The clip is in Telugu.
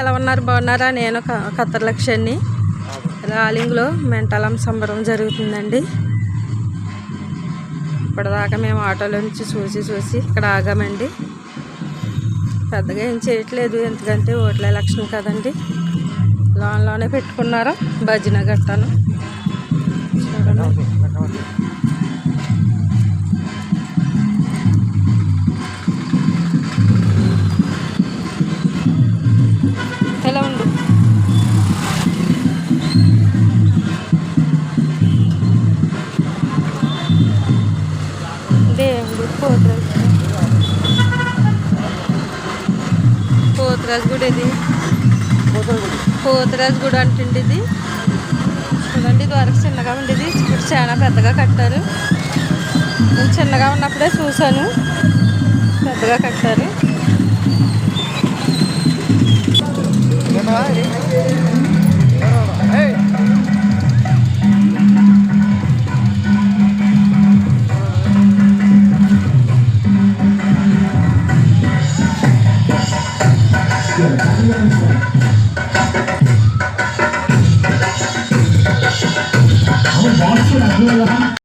ఎలా ఉన్నారు? బాగున్నారా? నేను కత్తర్లక్ష్యాన్ని. రాలింగ్లో మెంటలం సంబరం జరుగుతుందండి. ఇప్పటిదాకా మేము ఆటోలో నుంచి చూసి ఇక్కడ ఆగామండి. పెద్దగా ఏం చేయట్లేదు, ఎందుకంటే ఓట్ల ఎలక్షన్ కదండి. లోనే పెట్టుకున్నారు భజన గట్టాను. చూడండి, ఎలా ఉండు. దేవుడు పోతురాజు గుడి, ఇది పోతురాజు గుడి అంటుండి. ఇది చూడండి, ఇది వరకు చిన్నగా ఉండేది, ఇప్పుడు చాలా పెద్దగా కట్టారు. నేను చిన్నగా ఉన్నప్పుడే చూశాను, పెద్దగా కట్టారు.